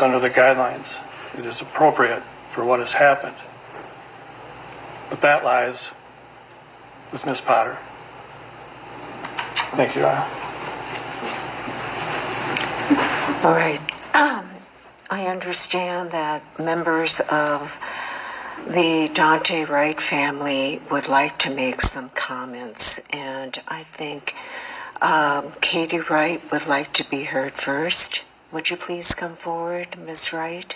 under the guidelines. It is appropriate for what has happened. But that lies with Ms. Potter. Thank you, Your Honor. All right. I understand that members of the Daunte Wright family would like to make some comments, and I think Katie Wright would like to be heard first. Would you please come forward, Ms. Wright?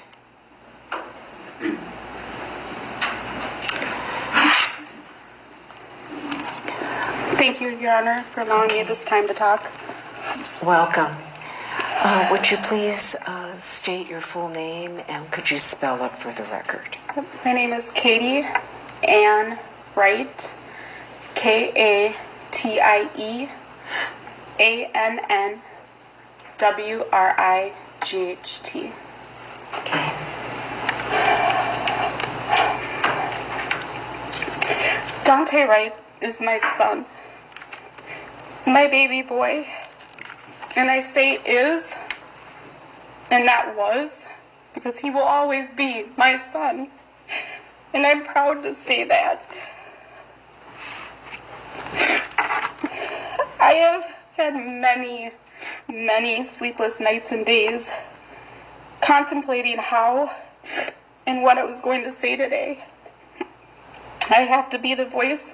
Thank you, Your Honor, for allowing me this time to talk. Welcome. Would you please state your full name and could you spell it for the record? My name is Katie Ann Wright, KATIEANNWRIGHT. Okay. Daunte Wright is my son, my baby boy, and I say is and not was because he will always be my son, and I'm proud to say that. I have had many sleepless nights and days contemplating how and what I was going to say today. I have to be the voice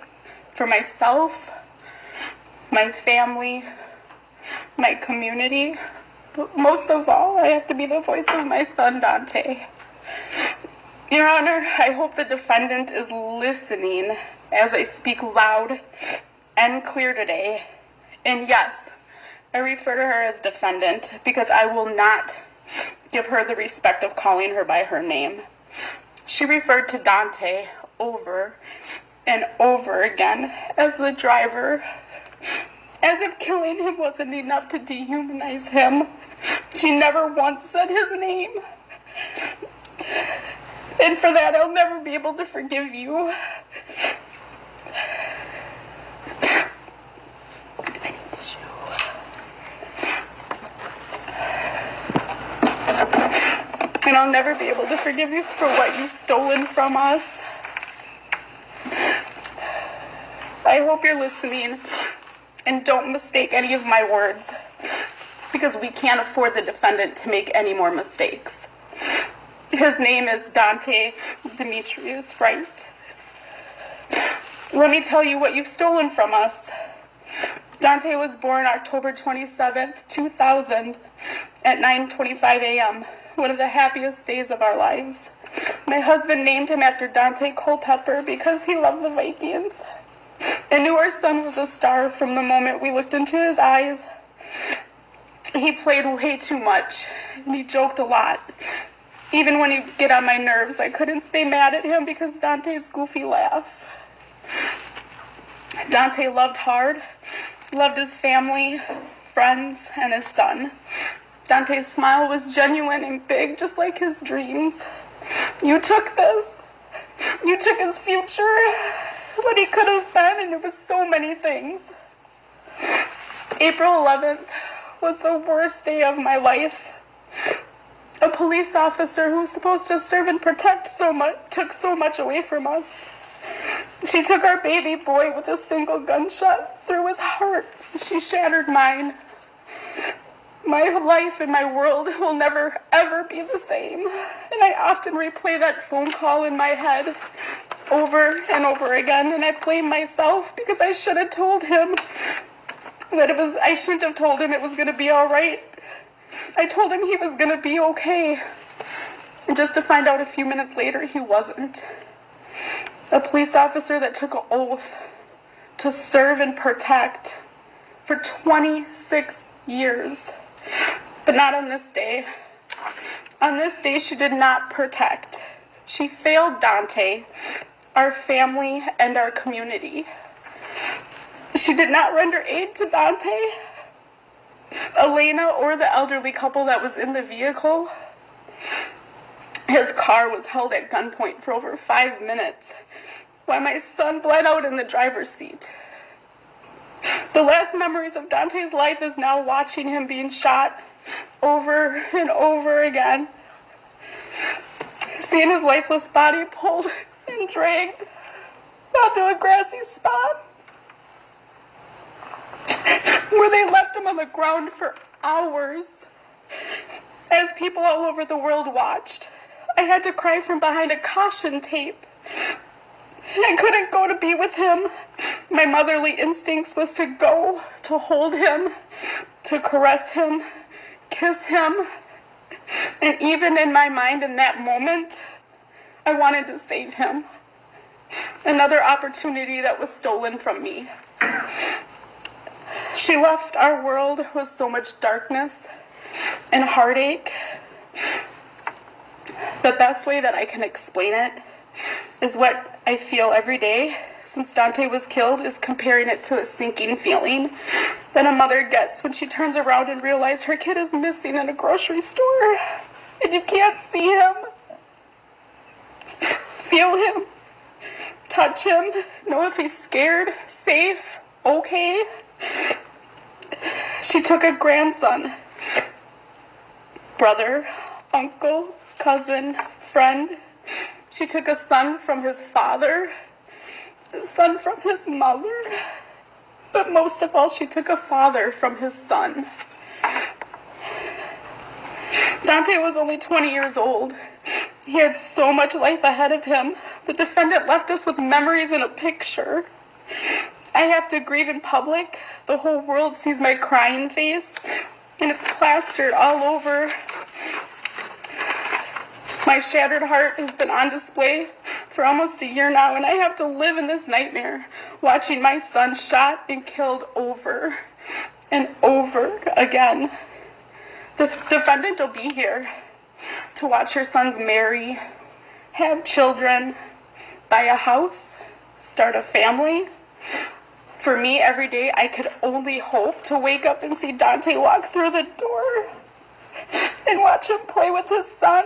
for myself, my family, my community, but most of all, I have to be the voice of my son, Daunte. Your Honor, I hope the defendant is listening as I speak loud and clear today. And yes, I refer to her as defendant because I will not give her the respect of calling her by her name. She referred to Daunte over and over again as the driver, as if killing him wasn't enough to dehumanize him. She never once said his name. And for that, I'll never be able to forgive you. And I'll never be able to forgive you for what you've stolen from us. I hope you're listening and don't mistake any of my words because we can't afford the defendant to make any more mistakes. His name is Daunte Demetrius Wright. Let me tell you what you've stolen from us. Daunte was born October 27th, 2000 at 9:25 a.m., one of the happiest days of our lives. My husband named him after Daunte Culpepper because he loved the Vikings and knew our son was a star from the moment we looked into his eyes. He played way too much, and he joked a lot. Even when he'd get on my nerves, I couldn't stay mad at him because Daunte's goofy laugh. Daunte loved hard, loved his family, friends, and his son. Daunte's smile was genuine and big, just like his dreams. You took this. You took his future, what he could have been, and it was so many things. April 11th was the worst day of my life. A police officer who was supposed to serve and protect took so much away from us. She took our baby boy with a single gunshot through his heart. She shattered mine. My life and my world will never, ever be the same. And I often replay that phone call in my head over and over again. And I blame myself because I should have told him I shouldn't have told him it was going to be all right. I told him he was going to be okay. And just to find out a few minutes later, he wasn't. A police officer that took an oath to serve and protect for 26 years. But not on this day. On this day, she did not protect. She failed Daunte, our family, and our community. She did not render aid to Daunte, Elena, or the elderly couple that was in the vehicle. His car was held at gunpoint for over 5 minutes while my son bled out in the driver's seat. The last memories of Daunte's life is now watching him being shot over and over again seeing his lifeless body pulled and dragged onto a grassy spot where they left him on the ground for hours as people all over the world watched. I had to cry from behind a caution tape. I couldn't go to be with him. My motherly instincts was to go, to hold him, to caress him, kiss him. And even in my mind in that moment, I wanted to save him. Another opportunity that was stolen from me. She left our world with so much darkness and heartache. The best way that I can explain it is what I feel every day since Dante was killed is comparing it to a sinking feeling that a mother gets when she turns around and realizes her kid is missing in a grocery store and you can't see him, feel him, touch him, know if he's scared, safe, okay. She took a grandson, brother, uncle, cousin, friend. She took a son from his father, a son from his mother, but most of all, she took a father from his son. Dante was only 20 years old. He had so much life ahead of him. The defendant left us with memories and a picture. I have to grieve in public. The whole world sees my crying face, and it's plastered all over. My shattered heart has been on display for almost a year now, and I have to live in this nightmare, watching my son shot and killed over and over again. The defendant will be here to watch her sons marry, have children, buy a house, start a family. For me, every day, I could only hope to wake up and see Dante walk through the door and watch him play with his son,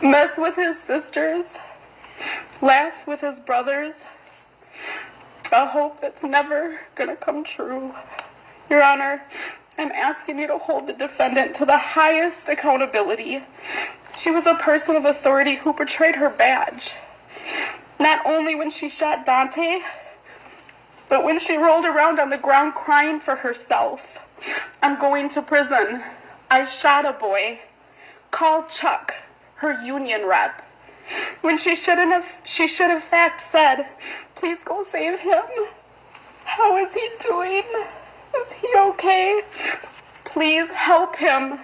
mess with his sisters, laugh with his brothers. A hope that's never gonna come true. Your Honor, I'm asking you to hold the defendant to the highest accountability. She was a person of authority who betrayed her badge. Not only when she shot Dante, but when she rolled around on the ground crying for herself. I'm going to prison. I shot a boy. Call Chuck, her union rep. When she should have fact said, please go save him. How is he doing? Is he okay? Please help him.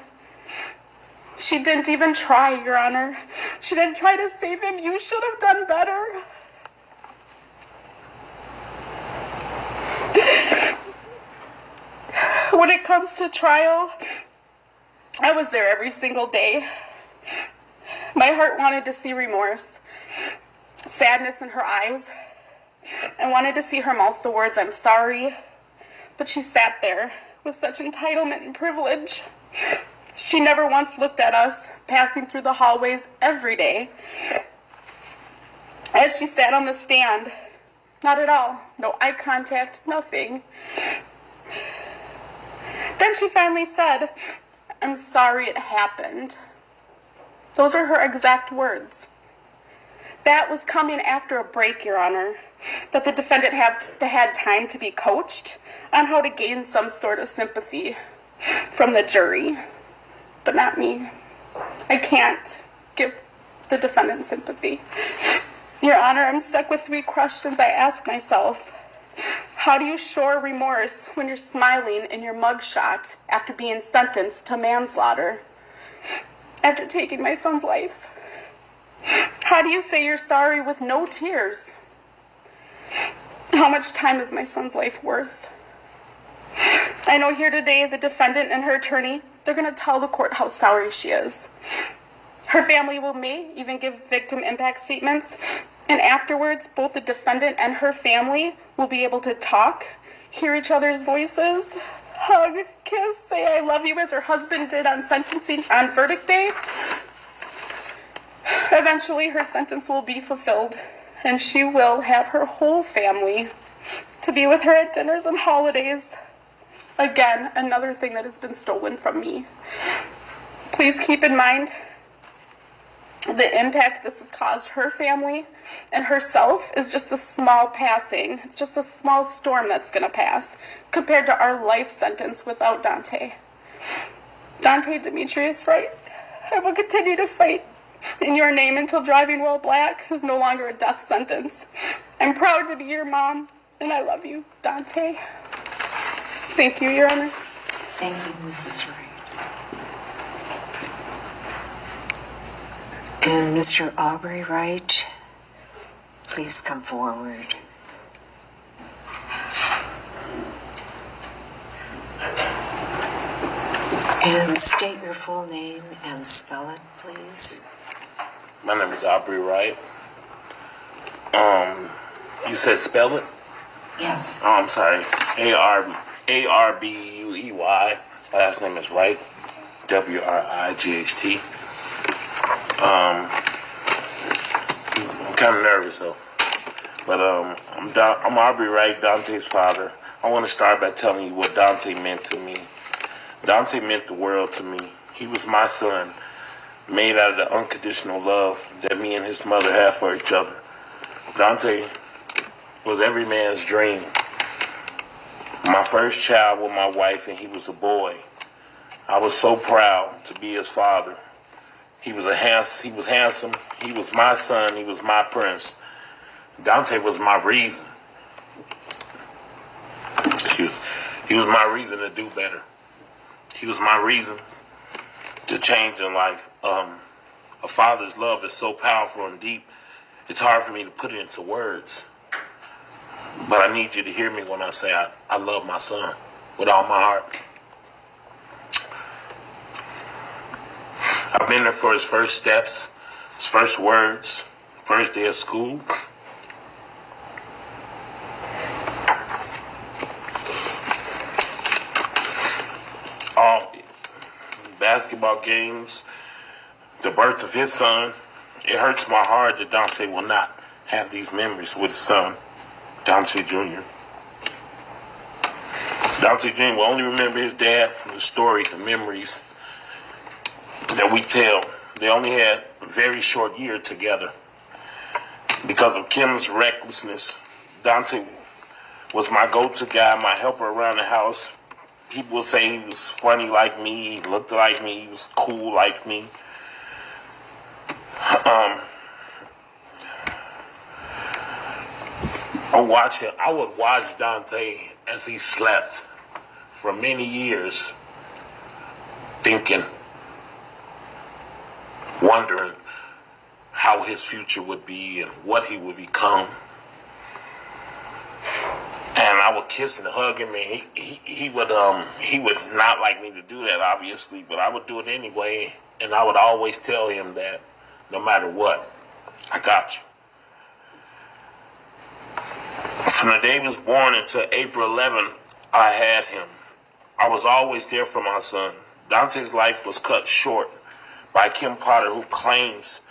She didn't even try, Your Honor. She didn't try to save him. You should have done better. When it comes to trial, I was there every single day. My heart wanted to see remorse, sadness in her eyes. I wanted to see her mouth the words, I'm sorry. But she sat there with such entitlement and privilege. She never once looked at us passing through the hallways every day. As she sat on the stand, not at all, no eye contact, nothing. Then she finally said, I'm sorry it happened. Those are her exact words. That was coming after a break, Your Honor, that the defendant had time to be coached on how to gain some sort of sympathy from the jury. But not me. I can't give the defendant sympathy. Your Honor, I'm stuck with 3 questions I ask myself. How do you show remorse when you're smiling in your mugshot after being sentenced to manslaughter? After taking my son's life? How do you say you're sorry with no tears? How much time is my son's life worth? I know here today the defendant and her attorney, they're going to tell the court how sorry she is. Her family may even give victim impact statements, and afterwards both the defendant and her family will be able to talk, hear each other's voices, hug, kiss, say I love you as her husband did on sentencing on verdict day. Eventually her sentence will be fulfilled, and she will have her whole family to be with her at dinners and holidays. Again, another thing that has been stolen from me. Please keep in mind, the impact this has caused her family and herself is just a small passing. It's just a small storm that's going to pass compared to our life sentence without Dante. Dante Demetrius Wright, I will continue to fight in your name until driving while black is no longer a death sentence. I'm proud to be your mom, and I love you, Dante. Thank you, Your Honor. Thank you, Mrs. Wright. And Mr. Aubrey Wright, please come forward. And state your full name and spell it, please. My name is Aubrey Wright. You said spell it? Yes. Oh, I'm sorry. A-R-B-U-E-Y. Last name is Wright. W-R-I-G-H-T. I'm kind of nervous though. But I'm Aubrey Wright, Dante's father. I want to start by telling you what Dante meant to me. Dante meant the world to me. He was my son, made out of the unconditional love that me and his mother had for each other. Dante was every man's dream. My first child with my wife, and he was a boy. I was so proud to be his father. He was handsome. He was my son. He was my prince. Dante was my reason. He was my reason to do better. He was my reason to change in life. A father's love is so powerful and deep, it's hard for me to put it into words. But I need you to hear me when I say I love my son with all my heart. I've been there for his first steps, his first words, first day of school. All basketball games, the birth of his son. It hurts my heart that Dante will not have these memories with his son, Dante Jr. Dante Jr. will only remember his dad from the stories and memories that we tell. They only had a very short year together. Because of Kim's recklessness, Dante was my go-to guy, my helper around the house. People would say he was funny like me, he looked like me, he was cool like me. I would watch Dante as he slept for many years, thinking, wondering how his future would be and what he would become. And I would kiss and hug him, and he would not like me to do that, obviously, but I would do it anyway. And I would always tell him that no matter what, I got you. From the day he was born until April 11th, I had him. I was always there for my son. Dante's life was cut short by Kim Potter, who claims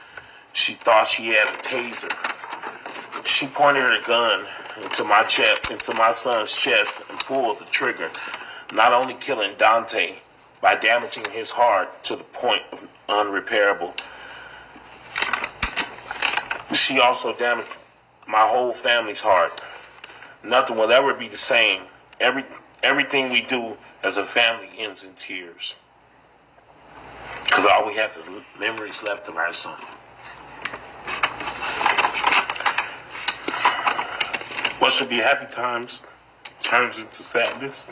she thought she had a taser. She pointed a gun into my chest, into my son's chest, and pulled the trigger, not only killing Dante by damaging his heart to the point of unrepairable, she also damaged my whole family's heart. Nothing will ever be the same. Everything we do as a family ends in tears. Because all we have is memories left of our son. What should be happy times turns into sadness.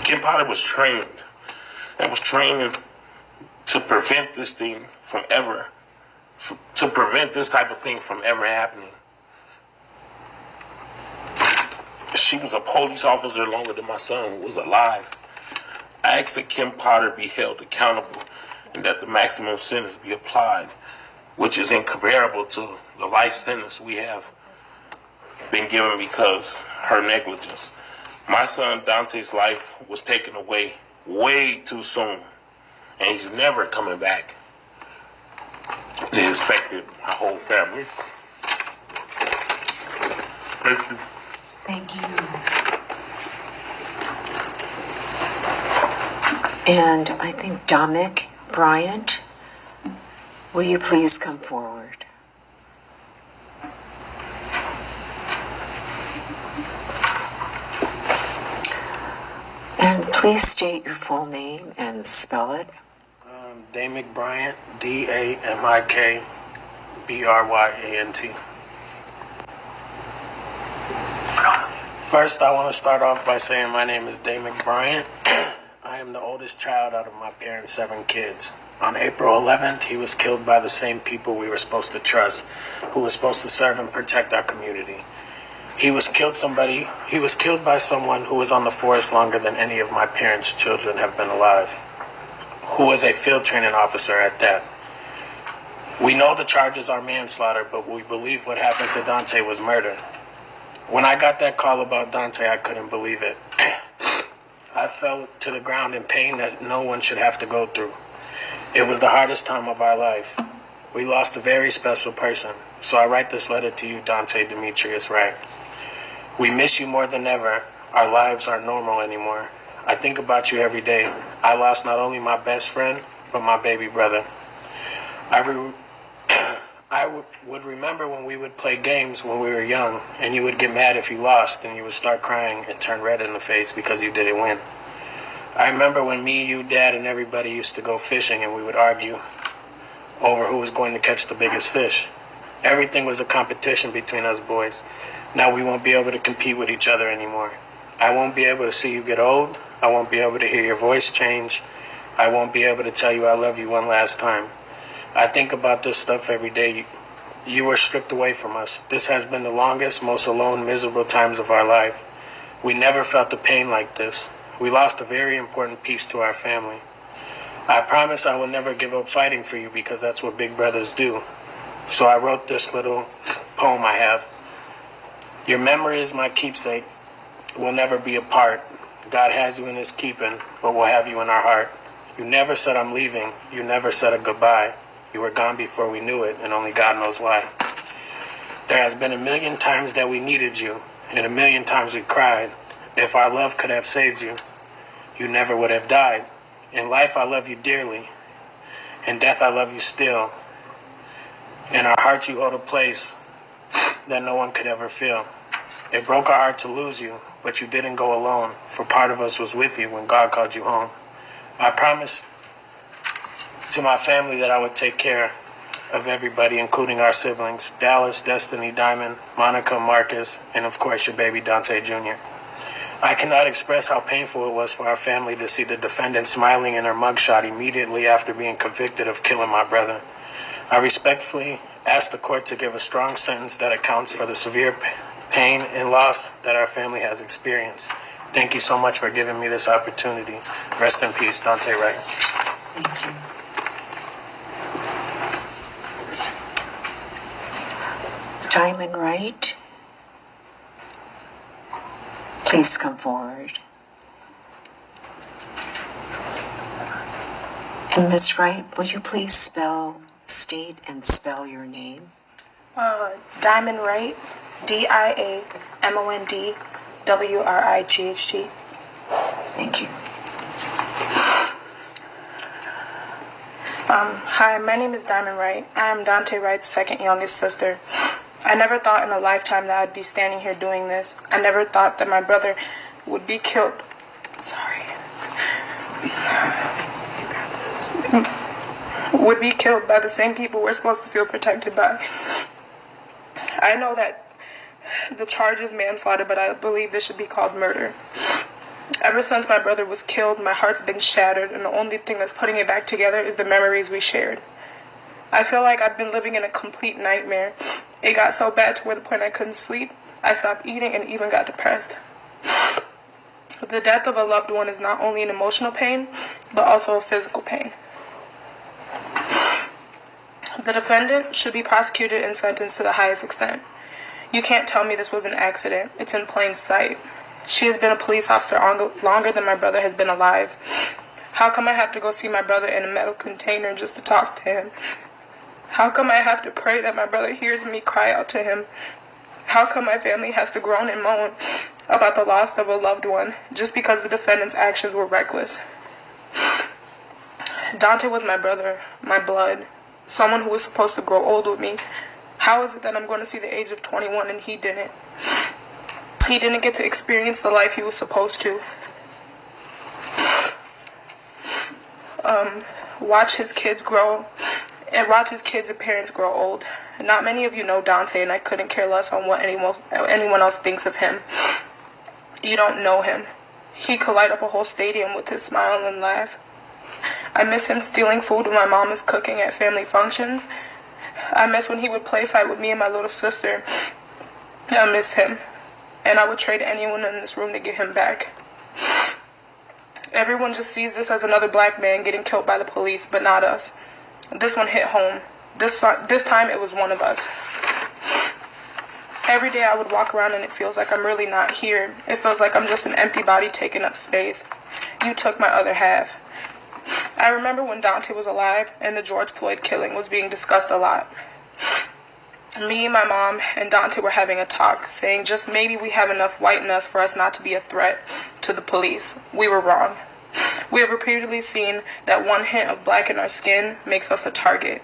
Kim Potter was trained to prevent this thing from ever, to prevent this type of thing from ever happening. She was a police officer longer than my son was alive. I asked that Kim Potter be held accountable and that the maximum sentence be applied, which is incomparable to the life sentence we have been given because her negligence. My son Dante's life was taken away way too soon, and he's never coming back. It has affected my whole family. Thank you. Thank you. And I think Dominic Bryant, will you please come forward? And please state your full name and spell it. Damick Bryant, D-A-M-I-K-B-R-Y-A-N-T. First, I want to start off by saying my name is Damick Bryant. I am the oldest child out of my parents' 7 kids. On April 11th, he was killed by the same people we were supposed to trust, who was supposed to serve and protect our community. He was killed by someone who was on the force longer than any of my parents' children have been alive, who was a field training officer at that. We know the charges are manslaughter, but we believe what happened to Dante was murder. When I got that call about Dante, I couldn't believe it. I fell to the ground in pain that no one should have to go through. It was the hardest time of our life. We lost a very special person, so I write this letter to you, Dante Demetrius Wright. We miss you more than ever. Our lives aren't normal anymore. I think about you every day. I lost not only my best friend, but my baby brother. I would remember when we would play games when we were young, and you would get mad if you lost, and you would start crying and turn red in the face because you didn't win. I remember when me, you, Dad, and everybody used to go fishing, and we would argue over who was going to catch the biggest fish. Everything was a competition between us boys. Now we won't be able to compete with each other anymore. I won't be able to see you get old. I won't be able to hear your voice change. I won't be able to tell you I love you one last time. I think about this stuff every day. You were stripped away from us. This has been the longest, most alone, miserable times of our life. We never felt the pain like this. We lost a very important piece to our family. I promise I will never give up fighting for you because that's what big brothers do. So I wrote this little poem I have. Your memory is my keepsake. We'll never be apart. God has you in his keeping, but we'll have you in our heart. You never said I'm leaving. You never said a goodbye. You were gone before we knew it, and only God knows why. There has been 1,000,000 times that we needed you, and 1,000,000 times we cried. If our love could have saved you, you never would have died. In life, I love you dearly. In death, I love you still. In our hearts, you hold a place that no one could ever feel. It broke our heart to lose you, but you didn't go alone, for part of us was with you when God called you home. I promised to my family that I would take care of everybody, including our siblings, Dallas, Destiny, Diamond, Monica, Marcus, and of course your baby Dante Jr. I cannot express how painful it was for our family to see the defendant smiling in her mugshot immediately after being convicted of killing my brother. I respectfully ask the court to give a strong sentence that accounts for the severe pain and loss that our family has experienced. Thank you so much for giving me this opportunity. Rest in peace, Dante Wright. Thank you. Diamond Wright, please come forward. And Ms. Wright, will you please state and spell your name? Diamond Wright, D-I-A-M-O-N-D-W-R-I-G-H-T. Thank you. Hi, my name is Diamond Wright. I am Dante Wright's second youngest sister. I never thought in a lifetime that I'd be standing here doing this. I never thought that my brother would be killed. Would be killed by the same people we're supposed to feel protected by. I know that the charge is manslaughter, but I believe this should be called murder. Ever since my brother was killed, my heart's been shattered, and the only thing that's putting it back together is the memories we shared. I feel like I've been living in a complete nightmare. It got so bad to where the point I couldn't sleep. I stopped eating and even got depressed. The death of a loved one is not only an emotional pain, but also a physical pain. The defendant should be prosecuted and sentenced to the highest extent. You can't tell me this was an accident. It's in plain sight. She has been a police officer longer than my brother has been alive. How come I have to go see my brother in a metal container just to talk to him? How come I have to pray that my brother hears me cry out to him? How come my family has to groan and moan about the loss of a loved one just because the defendant's actions were reckless? Dante was my brother, my blood, someone who was supposed to grow old with me. How is it that I'm going to see the age of 21 and he didn't? He didn't get to experience the life he was supposed to. Watch his kids grow and watch his kids and parents grow old. Not many of you know Dante, and I couldn't care less on what anyone else thinks of him. You don't know him. He could light up a whole stadium with his smile and laugh. I miss him stealing food when my mom is cooking at family functions. I miss when he would play fight with me and my little sister. I miss him. And I would trade anyone in this room to get him back. Everyone just sees this as another black man getting killed by the police, but not us. This one hit home. This time it was one of us. Every day I would walk around and it feels like I'm really not here. It feels like I'm just an empty body taking up space. You took my other half. I remember when Dante was alive and the George Floyd killing was being discussed a lot. Me, my mom, and Dante were having a talk, saying just maybe we have enough white in us for us not to be a threat to the police. We were wrong. We have repeatedly seen that one hint of black in our skin makes us a target.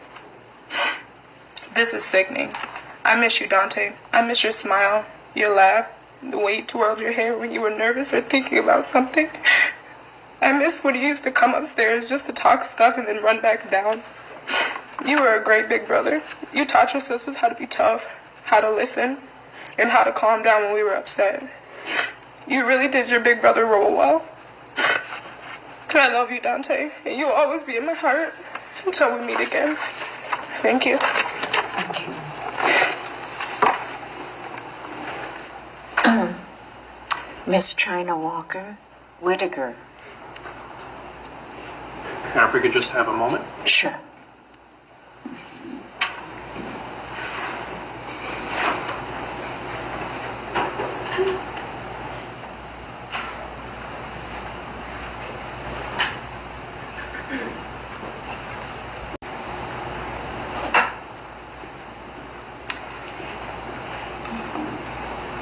This is sickening. I miss you, Dante. I miss your smile, your laugh, the way you twirled your hair when you were nervous or thinking about something. I miss when you used to come upstairs just to talk stuff and then run back down. You were a great big brother. You taught your sisters how to be tough, how to listen, and how to calm down when we were upset. You really did your big brother role well. I love you, Dante, and you'll always be in my heart until we meet again. Thank you. Miss China Walker Whitaker. Now, if we could just have a moment. Sure.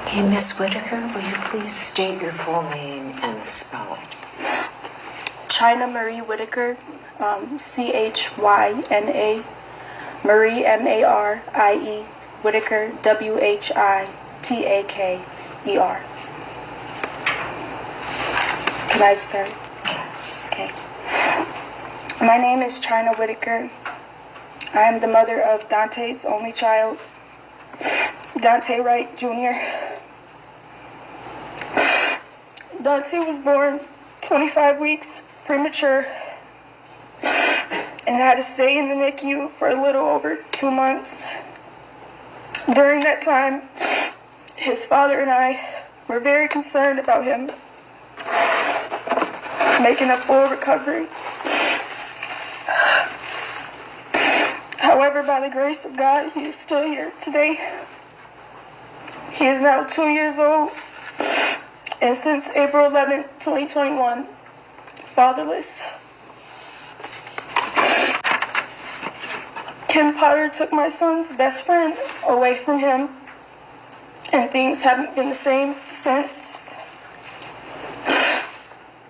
Okay, Miss Whitaker, will you please state your full name and spell it? China Marie Whitaker, Chyna, Marie Marie, Whitaker, Whitaker. Can I start? Okay. My name is China Whitaker. I am the mother of Dante's only child, Dante Wright Jr. Dante was born 25 weeks premature and had to stay in the NICU for a little over 2 months. During that time, his father and I were very concerned about him making a full recovery. However, by the grace of God, he is still here today. He is now 2 years old, and since April 11, 2021, fatherless. Kim Potter took my son's best friend away from him, and things haven't been the same since.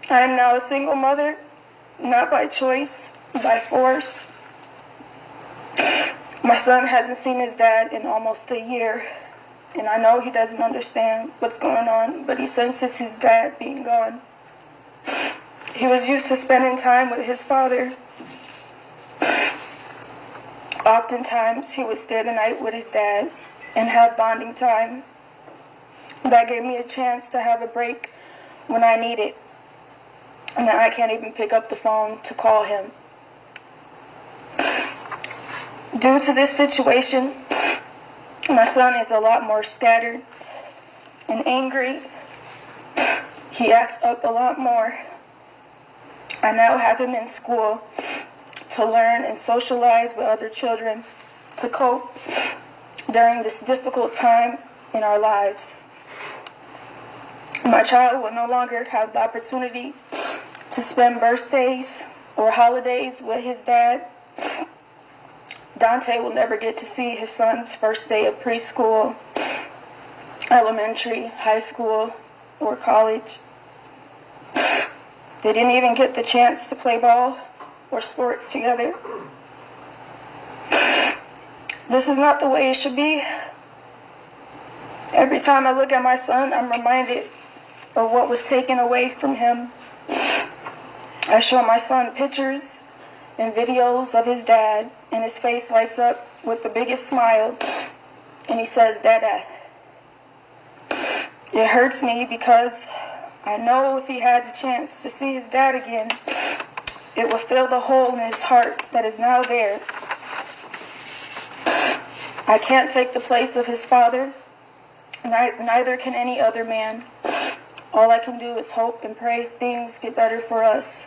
I am now a single mother, not by choice, by force. My son hasn't seen his dad in almost a year, and I know he doesn't understand what's going on, but he senses his dad being gone. He was used to spending time with his father. Oftentimes, he would stay the night with his dad and have bonding time. That gave me a chance to have a break when I need it. Now I can't even pick up the phone to call him. Due to this situation, my son is a lot more scattered and angry. He acts up a lot more. I now have him in school to learn and socialize with other children to cope during this difficult time in our lives. My child will no longer have the opportunity to spend birthdays or holidays with his dad. Dante will never get to see his son's first day of preschool, elementary, high school, or college. They didn't even get the chance to play ball or sports together. This is not the way it should be. Every time I look at my son, I'm reminded of what was taken away from him. I show my son pictures and videos of his dad, and his face lights up with the biggest smile, and he says, "Dada." It hurts me because I know if he had the chance to see his dad again, it would fill the hole in his heart that is now there. I can't take the place of his father, neither can any other man. All I can do is hope and pray things get better for us.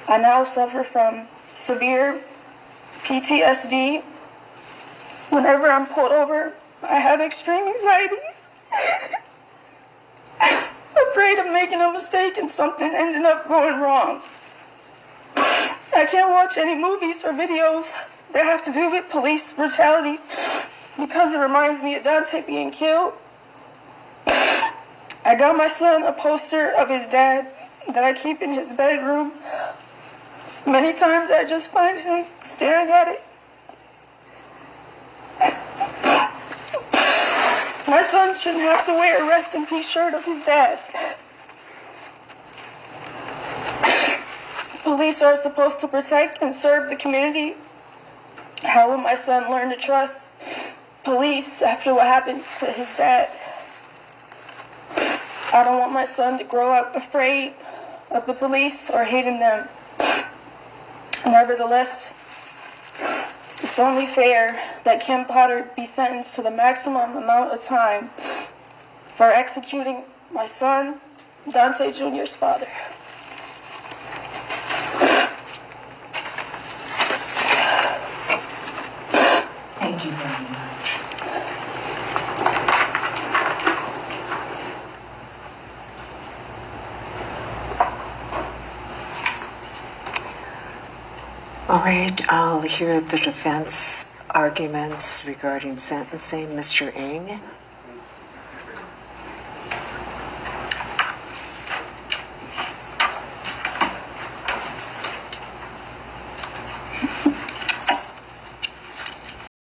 I now suffer from severe PTSD. Whenever I'm pulled over, I have extreme anxiety. Afraid of making a mistake and something ending up going wrong. I can't watch any movies or videos that have to do with police brutality because it reminds me of Dante being killed. I got my son a poster of his dad that I keep in his bedroom. Many times I just find him staring at it. My son shouldn't have to wear a rest in peace shirt of his dad. Police are supposed to protect and serve the community. How will my son learn to trust police after what happened to his dad? I don't want my son to grow up afraid of the police or hating them. Nevertheless, it's only fair that Kim Potter be sentenced to the maximum amount of time for executing my son, Dante Jr.'s father. Thank you very much. All right, I'll hear the defense arguments regarding sentencing. Mr. Ng.